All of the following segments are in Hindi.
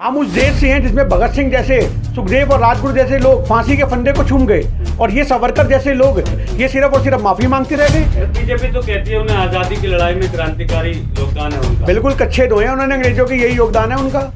हम उस देश से हैं जिसमें भगत सिंह जैसे, सुखदेव और राजगुरु जैसे लोग फांसी के फंदे को चूम गए और ये सावरकर जैसे लोग ये सिर्फ और सिर्फ माफी मांगते रह गए। बीजेपी तो कहती है उन्हें आजादी की लड़ाई में क्रांतिकारी योगदान है उनका। बिल्कुल कच्चे धोए उन्होंने, अंग्रेजों की यही योगदान है उनका।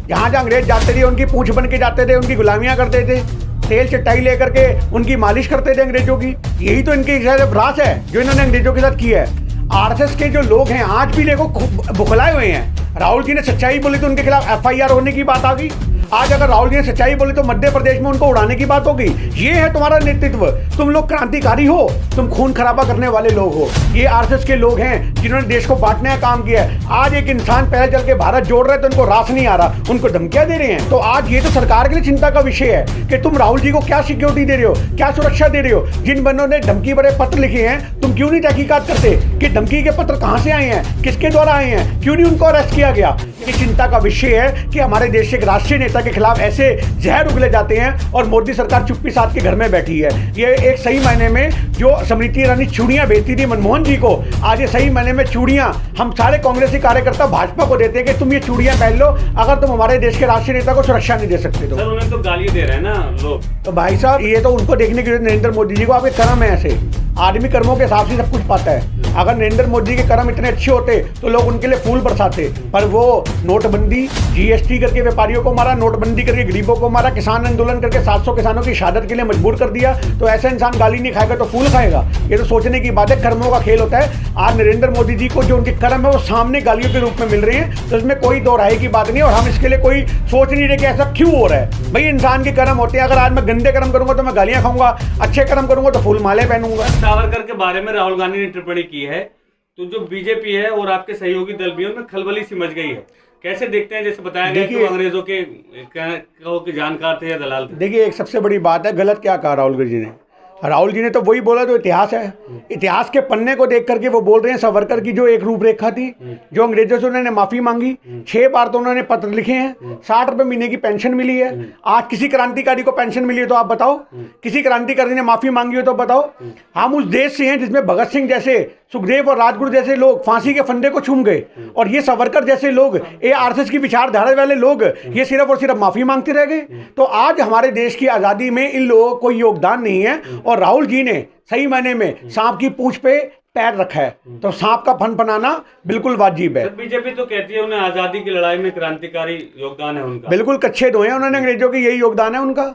जहाँ जहाँ अंग्रेज जाते थे उनकी पूंछ बन के जाते थे, उनकी गुलामियाँ करते थे, तेल चटाई लेकर के उनकी मालिश करते थे अंग्रेजों की। यही तो इनकी रास है जो इन्होंने अंग्रेजों के साथ किया है। आरएसएस के जो लोग हैं आज भी देखो बुखलाए हुए हैं। राहुल जी ने सच्चाई बोली तो उनके खिलाफ एफआईआर होने की बात आ गई। आज अगर राहुल जी ने सच्चाई बोली तो मध्य प्रदेश में उनको उड़ाने की बात होगी। ये है तुम्हारा नेतृत्व। तुम लोग क्रांतिकारी हो, तुम खून खराबा करने वाले लोग हो। ये आरएसएस के लोग हैं जिन्होंने देश को बांटने का काम किया है। आज एक इंसान पैदल चल के भारत जोड़ रहे हैं तो उनको रास नहीं आ रहा, उनको धमकियां दे रहे हैं। तो आज ये तो सरकार के लिए चिंता का विषय है कि तुम राहुल जी को क्या सिक्योरिटी दे रहे हो, क्या सुरक्षा दे रहे हो। जिन बंदों ने धमकी भरे पत्र लिखे हैं तुम क्यों नहीं तहकीकात करते कि धमकी के पत्र कहां से आए हैं, किसके द्वारा आए हैं, क्यों नहीं उनको अरेस्ट किया गया। ये चिंता का विषय है कि हमारे देश के एक राष्ट्रीय नेता के खिलाफ ऐसे जहर उगले जाते हैं और मोदी सरकार चुप्पी साध के घर में बैठी है। ये एक सही मायने में जो स्मृति ईरानी चूड़ियां बेचती थी मनमोहन जी को, आज ये सही मायने में चूड़ियां हम सारे कांग्रेसी कार्यकर्ता भाजपा को देते हैं कि तुम ये चूड़ियां पहन लो अगर तुम हमारे देश के राष्ट्रीय नेता को सुरक्षा नहीं दे सकते। तो सर उन्हें तो गाली दे रहे हैं ना लोग। तो भाई साहब ये तो उनको देखने के लिए नरेंद्र मोदी जी को आपके कर्म है। ऐसे आदमी कर्मों के हिसाब से सब कुछ पाता है। अगर नरेंद्र मोदी के कर्म इतने अच्छे होते तो लोग उनके लिए फूल बरसाते, पर वो नोटबंदी, जीएसटी करके व्यापारियों को मारा, नोटबंदी करके गरीबों को मारा, किसान आंदोलन करके 700 किसानों की शहादत के लिए मजबूर कर दिया। तो ऐसा इंसान गाली नहीं खाएगा तो फूल खाएगा। ये तो सोचने की बात है, कर्मों का खेल होता है। आज नरेंद्र मोदी जी को जो उनके कर्म है वो सामने गालियों के रूप में मिल रहे हैं, तो इसमें कोई दो राय की बात नहीं। और हम इसके लिए कोई सोच नहीं रहे कि ऐसा क्यों हो रहा है। भाई इंसान के कर्म होते हैं। अगर आज मैं गंदे कर्म करूंगा तो मैं गालियां खाऊंगा, अच्छे कर्म करूंगा तो फूल माले पहनूंगा। सावरकर के बारे में राहुल गांधी ने टिप्पणी की है तो जो बीजेपी है और आपके सहयोगी दल भी है उनमें खलबली सी मच गई है। कैसे देखते हैं? जैसे बताया गया कि वो अंग्रेजों के जानकार थे या दलाल थे। देखिए एक सबसे बड़ी बात है, गलत क्या कहा राहुल जी ने। राहुल जी ने तो वही बोला जो इतिहास है। इतिहास के पन्ने को देख करके वो बोल रहे हैं सावरकर की जो एक रूपरेखा थी, जो अंग्रेजों से उन्होंने माफी मांगी, 6 बार तो उन्होंने पत्र लिखे हैं, 60 रुपए महीने की पेंशन मिली है। आज किसी क्रांतिकारी को पेंशन मिली है तो आप बताओ, किसी क्रांतिकारी ने माफी मांगी हो तो बताओ। हम उस देश से हैं जिसमें भगत सिंह जैसे, सुखदेव और राजगुरु जैसे लोग फांसी के फंदे को चूम गए और ये सावरकर जैसे लोग, ये आरएसएस की विचारधारा वाले लोग ये सिर्फ और सिर्फ माफी मांगते रह गए। तो आज हमारे देश की आजादी में इन लोगों को कोई योगदान नहीं है और राहुल जी ने सही मायने में सांप की पूंछ पे पैर रखा है, तो सांप का फन फनाना बिल्कुल वाजिब है। बीजेपी तो कहती है उन्हें आजादी की लड़ाई में क्रांतिकारी योगदान है उनका। बिल्कुल कच्चे धोए उन्होंने, अंग्रेजों की यही योगदान है उनका।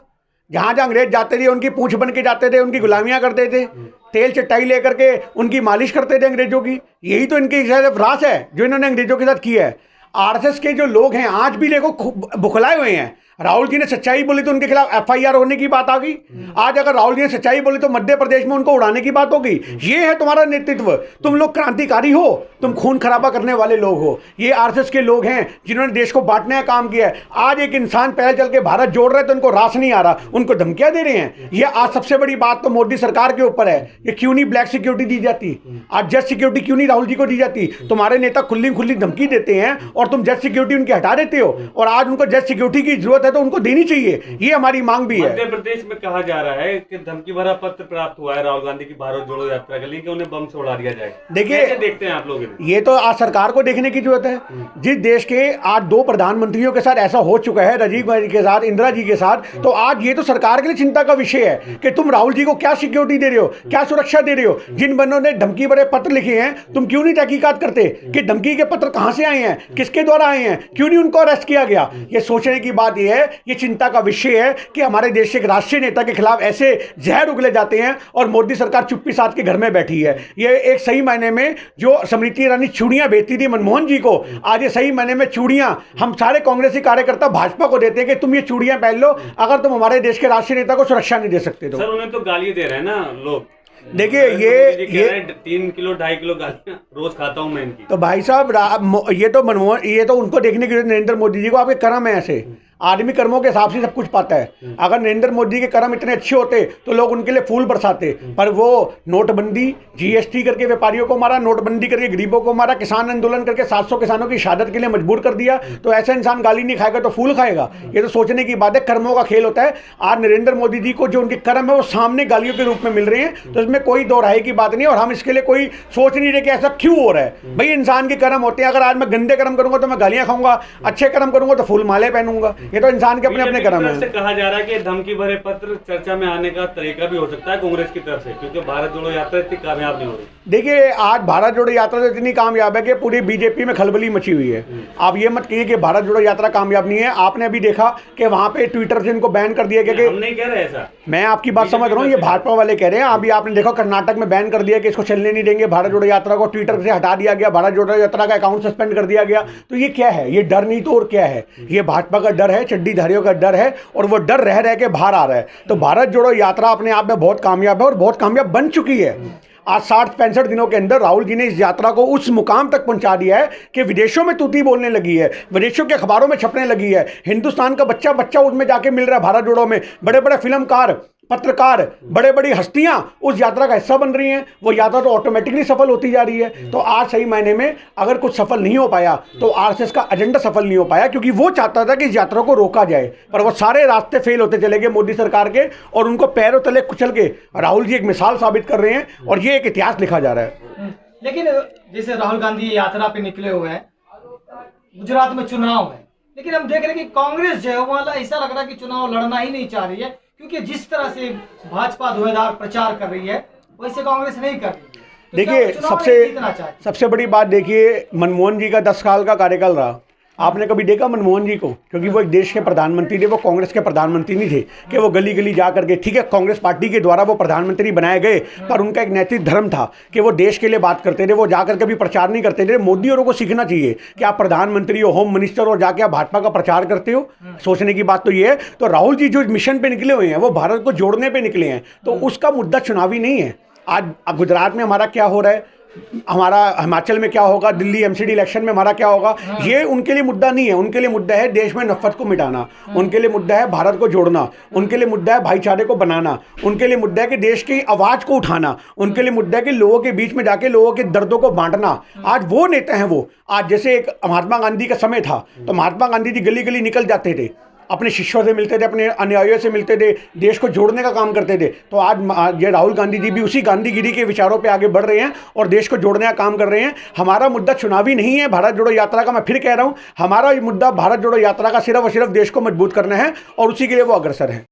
जहाँ जहाँ अंग्रेज जाते थे उनकी पूंछ बन के जाते थे, उनकी गुलामियाँ करते थे, तेल चटाई लेकर के उनकी मालिश करते थे अंग्रेजों की। यही तो इनकी रास है जो इन्होंने अंग्रेजों के साथ किया है। आरएसएस के जो लोग हैं आज भी देखो बुखलाए हुए हैं। राहुल जी ने सच्चाई बोली तो उनके खिलाफ एफआईआर होने की बात आ गई। आज अगर राहुल जी ने सच्चाई बोली तो मध्य प्रदेश में उनको उड़ाने की बात होगी। ये है तुम्हारा नेतृत्व। तुम लोग क्रांतिकारी हो, तुम खून खराबा करने वाले लोग हो। ये आरएसएस के लोग हैं जिन्होंने देश को बांटने का काम किया है। आज एक इंसान पैदल चल के भारत जोड़ रहे हैं तो उनको रास नहीं आ रहा, उनको धमकियां दे रहे हैं। ये आज सबसे बड़ी बात तो मोदी सरकार के ऊपर है। ये क्यों नहीं ब्लैक सिक्योरिटी दी जाती, आज जज सिक्योरिटी क्यों नहीं राहुल जी को दी जाती। तुम्हारे नेता खुली खुली धमकी देते हैं और तुम जज सिक्योरिटी उनकी हटा देते हो, और आज उनको जज सिक्योरिटी की जरूरत है तो उनको देनी चाहिए। ये हमारी मांग भी है। मध्य प्रदेश में कहा जा रहा है कि धमकी भरा पत्र प्राप्त हुआ है राहुल गांधी की भारत जोड़ो यात्रा के लिए कि उन्हें बम से उड़ा दिया जाए। देखिए कैसे देखते हैं आप लोग? ये तो आज सरकार को देखने की जरूरत है। जिस देश के आज 2 प्रधानमंत्रियों के साथ ऐसा हो चुका है, राजीव गांधी के साथ, इंदिरा जी के साथ, तो आज ये तो सरकार के लिए चिंता का विषय है कि तुम राहुल जी को क्या सिक्योरिटी दे रहे हो, क्या सुरक्षा दे रहे हो। जिन बंदों ने धमकी भरे पत्र लिखे हैं तुम क्यों नहीं तहकीकात करते कि धमकी के पत्र कहां से आए हैं, किसके द्वारा आए हैं, क्यों नहीं उनको अरेस्ट किया गया। ये सोचने की बात यह है, ये चिंता का विषय है कि हमारे देश के एक राष्ट्रीय नेता के खिलाफ ऐसे जहर उगले जाते हैं और मोदी सरकार चुप्पी साध के घर में बैठी है। ये एक सही मायने में जो स्मृति ईरानी चूड़ियां बेचती थी मनमोहन जी को, आज ये सही मायने में चूड़ियां हम सारे कांग्रेसी कार्यकर्ता भाजपा को देते हैं कि तुम ये चूड़ियां पहन लो अगर तुम हमारे देश के राष्ट्रीय नेता को सुरक्षा नहीं दे सकते। तो सर उन्हें तो गाली दे रहे हैं ना लोग। देखिए ये 3 किलो 2.5 किलो गालियां रोज खाता हूं मैं इनकी। तो भाई साहब ये तो उनको देखने के लिए नरेंद्र मोदी जी को आपके कर्म है। ऐसे आदमी कर्मों के हिसाब से सब कुछ पाता है। अगर नरेंद्र मोदी के कर्म इतने अच्छे होते तो लोग उनके लिए फूल बरसाते, पर वो नोटबंदी, जीएसटी करके व्यापारियों को मारा, नोटबंदी करके गरीबों को मारा, किसान आंदोलन करके 700 किसानों की शहादत के लिए मजबूर कर दिया। तो ऐसा इंसान गाली नहीं खाएगा तो फूल खाएगा? ये तो सोचने की बात है, कर्मों का खेल होता है। आज नरेंद्र मोदी जी को जो उनके कर्म है वो सामने गालियों के रूप में मिल रहे हैं, तो इसमें कोई दो राय की बात नहीं। और हम इसके लिए कोई सोच नहीं रहे कि ऐसा क्यों हो रहा है। भाई इंसान के कर्म होते हैं, अगर आज मैं गंदे कर्म करूंगा तो मैं गालियां खाऊंगा, अच्छे कर्म करूंगा तो फूल माले पहनूंगा। ये तो इंसान के अपने अपने कर्म है। कहा जा रहा है कि धमकी भरे पत्र चर्चा में आने का तरीका भी हो सकता है कांग्रेस की तरफ से, क्योंकि भारत जोड़ो यात्रा इतनी कामयाब नहीं हो रही। देखिए आज भारत जोड़ो यात्रा तो इतनी कामयाब है कि पूरी बीजेपी में खलबली मची हुई है। आप ये मत कहिए कि भारत जोड़ो यात्रा कामयाब नहीं है। आपने अभी देखा कि वहां पे ट्विटर से इनको बैन कर दिया गया। हम नहीं कह रहे ऐसा, मैं आपकी बात समझ रहा हूँ, ये भाजपा वाले कह रहे हैं। अभी आपने देखा कर्नाटक में बैन कर दिया कि इसको चलने नहीं देंगे, भारत जोड़ो यात्रा को ट्विटर से हटा दिया गया, भारत जोड़ो यात्रा का अकाउंट सस्पेंड कर दिया गया। तो ये क्या है? ये डर नहीं तो और क्या है? ये भाजपा का डर है, चड्डीधारियों का डर है, और वो डर रह रह के बाहर आ रहा है। तो भारत जोड़ो यात्रा अपने आप में बहुत कामयाब है और बहुत कामयाब बन चुकी है। आज 60-65 दिनों के अंदर राहुल जी ने इस यात्रा को उस मुकाम तक पहुंचा दिया है कि विदेशों में तूती बोलने लगी है, विदेशों के अखबारों में छपने लगी है। हिंदुस्तान का बच्चा बच्चा उसमें जाके मिल रहा है। भारत जोड़ो में बड़े बड़े फिल्मकार, पत्रकार, बड़े बड़ी हस्तियां उस यात्रा का हिस्सा बन रही हैं। वो यात्रा तो ऑटोमेटिकली सफल होती जा रही है। तो आज सही मायने में अगर कुछ सफल नहीं हो पाया तो आरएसएस का एजेंडा सफल नहीं हो पाया, क्योंकि वो चाहता था कि इस यात्रा को रोका जाए, पर वो सारे रास्ते फेल होते चले गए मोदी सरकार के, और उनको पैरों तले कुचल के राहुल जी एक मिसाल साबित कर रहे हैं, और ये एक इतिहास लिखा जा रहा है। लेकिन जैसे राहुल गांधी यात्रा पे निकले हुए हैं, गुजरात में चुनाव है, लेकिन हम देख रहे हैं कि कांग्रेस जो है वो ऐसा लग रहा है कि चुनाव लड़ना ही नहीं चाह रही है, क्योंकि जिस तरह से भाजपा धुआंधार प्रचार कर रही है वैसे कांग्रेस नहीं कर रही है। तो देखिए सबसे बड़ी बात, देखिए मनमोहन जी का 10 साल का कार्यकाल रहा। आपने कभी देखा मनमोहन जी को? क्योंकि वो एक देश के प्रधानमंत्री थे, वो कांग्रेस के प्रधानमंत्री नहीं थे कि वो गली गली जा करके, ठीक है कांग्रेस पार्टी के द्वारा वो प्रधानमंत्री बनाए गए, पर उनका एक नैतिक धर्म था कि वो देश के लिए बात करते थे। वो जाकर कभी प्रचार नहीं करते थे। मोदी औरों को सीखना चाहिए कि आप प्रधानमंत्री हो, होम मिनिस्टर हो, जाके आप भाजपा का प्रचार करते हो। सोचने की बात तो ये है। तो राहुल जी जो मिशन पे निकले हुए हैं वो भारत को जोड़ने पर निकले हैं, तो उसका मुद्दा चुनावी नहीं है। आज गुजरात में हमारा क्या हो रहा है, हमारा हिमाचल में क्या होगा, दिल्ली एमसीडी इलेक्शन में हमारा क्या होगा, ये उनके लिए मुद्दा नहीं है। उनके लिए मुद्दा है देश में नफरत को मिटाना, उनके लिए मुद्दा है भारत को जोड़ना, उनके लिए मुद्दा है भाईचारे को बनाना, उनके लिए मुद्दा है कि देश की आवाज़ को उठाना, उनके लिए मुद्दा है कि लोगों के बीच में जाके लोगों के दर्दों को बांटना। आज वो नेता हैं वो। आज जैसे एक महात्मा गांधी का समय था, तो महात्मा गांधी जी गली गली निकल जाते थे, अपने शिष्यों से मिलते थे, अपने अनुयायियों से मिलते थे, देश को जोड़ने का काम करते थे। तो आज ये राहुल गांधी जी भी उसी गांधीगिरी के विचारों पे आगे बढ़ रहे हैं और देश को जोड़ने का काम कर रहे हैं। हमारा मुद्दा चुनावी नहीं है भारत जोड़ो यात्रा का। मैं फिर कह रहा हूं, हमारा मुद्दा भारत जोड़ो यात्रा का सिर्फ और सिर्फ देश को मजबूत करना है, और उसी के लिए वो अग्रसर है।